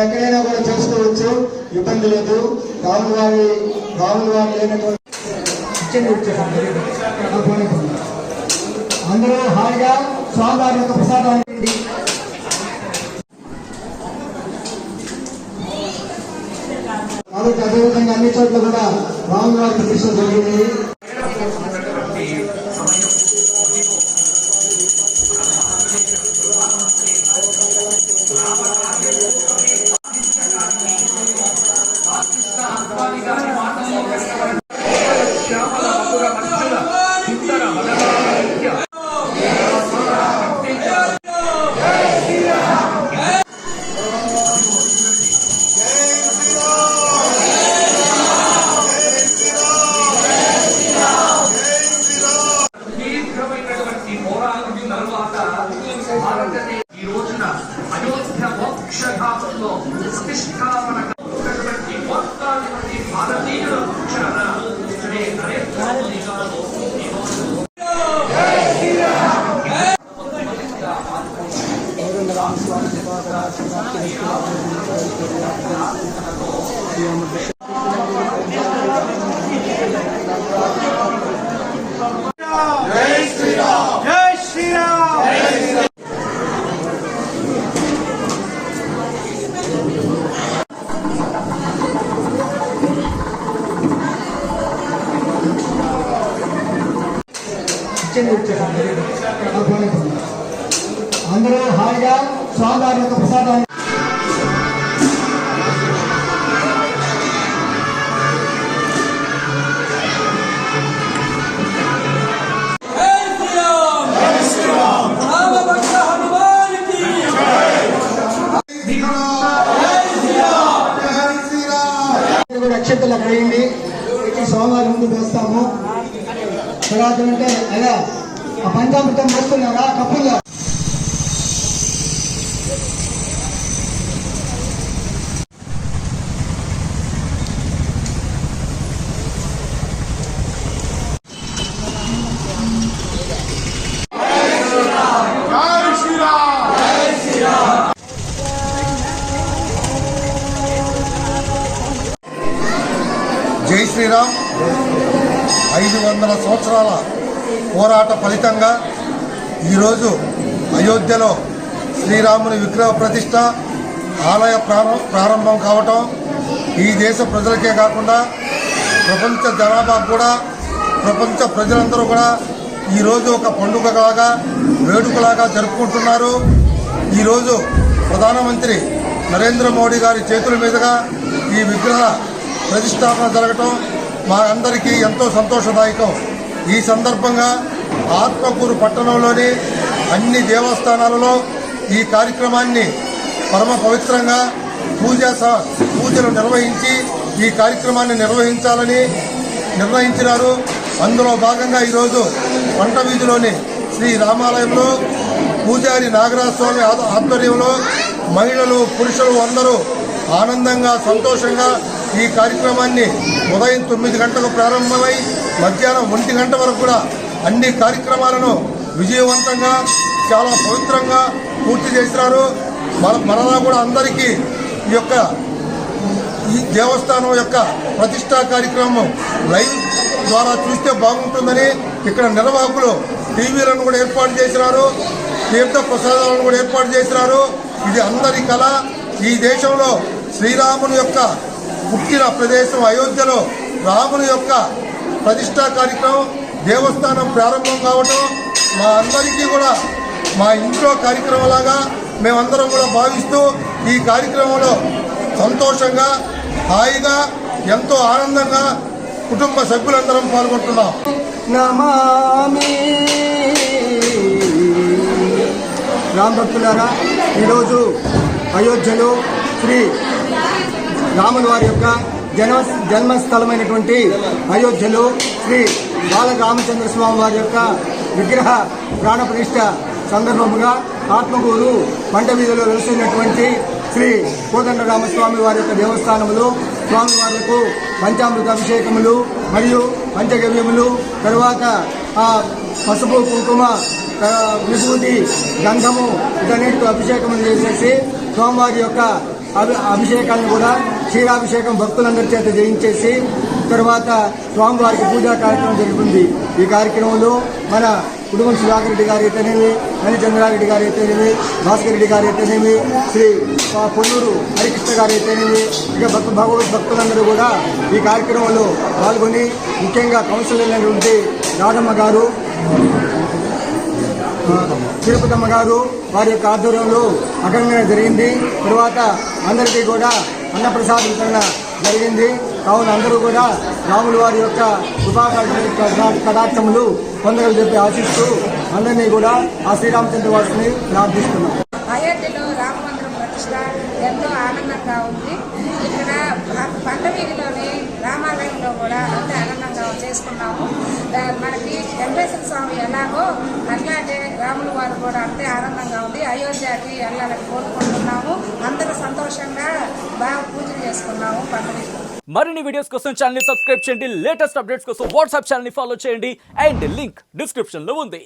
ఎక్కడైనా కూడా చేసుకోవచ్చు, ఇబ్బంది లేదు. రాముల వారు లేనటువంటి అందరూ హాయిగా స్వామివారి యొక్క ప్రసాదాన్ని కాబట్టి అదేవిధంగా అన్ని చోట్ల కూడా రాముల వారి ప్రతిష్ట జరిగింది. ఈ రోజున అయోధ్య మోక్షధామంలో ప్రతిష్టాపనటువంటి మొత్తాన్ని భారతీయుల పక్షాన శ్రీ నరేంద్ర మోదీ గారు అందరూ హాయిగా స్వామివారి యొక్క ప్రసాదాన్ని అక్షంతలు అక్కడ వేయండి. స్వామివారి ముందు వేస్తాము. తర్వాత అంటే అలా ఆ పంచామృతం వేస్తున్నారా కప్పుల్లో జై శ్రీరామ్. 500 సంవత్సరాల పోరాట ఫలితంగా ఈరోజు అయోధ్యలో శ్రీరాముని విగ్రహ ప్రతిష్ట, ఆలయ ప్రారంభం కావటం ఈ దేశ ప్రజలకే కాకుండా ప్రపంచ జనాభా కూడా, ప్రపంచ ప్రజలందరూ కూడా ఈరోజు ఒక పండుగలాగా, వేడుకలాగా జరుపుకుంటున్నారు. ఈరోజు ప్రధానమంత్రి నరేంద్ర మోడీ గారి చేతుల మీదుగా ఈ విగ్రహ ప్రతిష్టాపన జరగటం మా అందరికీ ఎంతో సంతోషదాయకం. ఈ సందర్భంగా ఆత్మకూరు పట్టణంలోని అన్ని దేవస్థానాలలో ఈ కార్యక్రమాన్ని పరమ పవిత్రంగా పూజలు నిర్వహించి ఈ కార్యక్రమాన్ని నిర్వహించాలని నిర్ణయించినారు. అందులో భాగంగా ఈరోజు పంట వీధిలోని శ్రీ రామాలయంలో పూజారి నాగరాజ స్వామి ఆధ్వర్యంలో మహిళలు, పురుషులు అందరూ ఆనందంగా, సంతోషంగా ఈ కార్యక్రమాన్ని ఉదయం 9 గంటలకు ప్రారంభమై మధ్యాహ్నం 1 గంట వరకు కూడా అన్ని కార్యక్రమాలను విజయవంతంగా, చాలా పవిత్రంగా పూర్తి చేసినారు. మరలా కూడా అందరికీ ఈ దేవస్థానం యొక్క ప్రతిష్టా కార్యక్రమం లైవ్ ద్వారా చూస్తే బాగుంటుందని ఇక్కడ నిర్వాహకులు టీవీలను కూడా ఏర్పాటు చేసినారు, తీర్థ ప్రసాదాలను కూడా ఏర్పాటు చేసినారు. ఇది అందరి కళ. ఈ దేశంలో శ్రీరాముని యొక్క పుట్టిన ప్రదేశం అయోధ్యలో రాముని యొక్క ప్రతిష్టా కార్యక్రమం, దేవస్థానం ప్రారంభం కావటం మా అందరికీ కూడా మా ఇంట్లో కార్యక్రమంలాగా మేమందరం కూడా భావిస్తూ ఈ కార్యక్రమంలో సంతోషంగా, హాయిగా, ఎంతో ఆనందంగా కుటుంబ సభ్యులందరం పాల్గొంటున్నాం. నమామి రామ్ భక్తులారా, ఈరోజు అయోధ్యలో శ్రీ రాముల వారి యొక్క జన్మస్థలమైనటువంటి అయోధ్యలో శ్రీ బాలరామచంద్ర స్వామి వారి యొక్క విగ్రహ ప్రాణప్రతిష్ఠ సందర్భముగా ఆత్మకూరు పంట వీధిలో వెలుస్తున్నటువంటి శ్రీ కోదండరామస్వామి వారి యొక్క దేవస్థానములో స్వామివార్లకు పంచామృత అభిషేకములు మరియు పంచగవ్యములు, తరువాత పసుపు, కుంకుమ, విభూతి, గంధము, వీటన్నిటితో అభిషేకములు చేసేసి స్వామివారి యొక్క అభిషేకాన్ని కూడా క్షీరాభిషేకం భక్తులందరి చేత చేయించేసి తర్వాత స్వామివారికి పూజా కార్యక్రమం జరుగుతుంది. ఈ కార్యక్రమంలో మన కుటుంబం సుధాకర్ రెడ్డి గారు అయితేనేమి, చంద్రారెడ్డి గారు అయితేనేమి, భాస్కర్ రెడ్డి గారు అయితేనేమి, శ్రీ పొన్నూరు హరికృష్ణ గారు అయితేనేమి, ఇక భక్తులందరూ కూడా ఈ కార్యక్రమంలో పాల్గొని ముఖ్యంగా కౌన్సిలర్ అయినటువంటి రాధమ్మ గారు, తిరుపతమ్మ గారు వారి యొక్క ఆధ్వర్యంలో అఖండంగా జరిగింది. తర్వాత అందరికీ కూడా అన్నప్రసాద వితరణ జరిగింది. కావున అందరూ కూడా రాముల వారి యొక్క కృపా కటాక్షములు పొందగలు చెప్పి ఆశిస్తూ అందరినీ కూడా ఆ శ్రీరామచంద్ర వారిని ప్రార్థిస్తున్నాం. అయోధ్యలో రామ మందిరం ప్రతిష్ట ఎంతో ఆనందంగా ఉంది. ఇక్కడ పంట వీధిలోని రామాలయంలో కూడా అంతే ఆనందంగా చేసుకున్నాము. మనకి వెంకటేశ్వర స్వామి ఎలాగో అట్లాంటి రాముల వారు కూడా అంతే ఆనందంగా ఉంది. అయోధ్యకి వెళ్ళాలని కోరుకుంటున్నాము. అందరూ సంతోషంగా బాగా పూజలు చేసుకున్నాము పంట వీధిలో. మరిన్ని వీడియోస్ కోసం ఛానల్ ని సబ్స్క్రైబ్ చేయండి. లేటెస్ట్ అప్డేట్స్ కోసం వాట్సాప్ ఛానల్ ని ఫాలో చేయండి. అండ్ లింక్ డిస్క్రిప్షన్ లో ఉంది.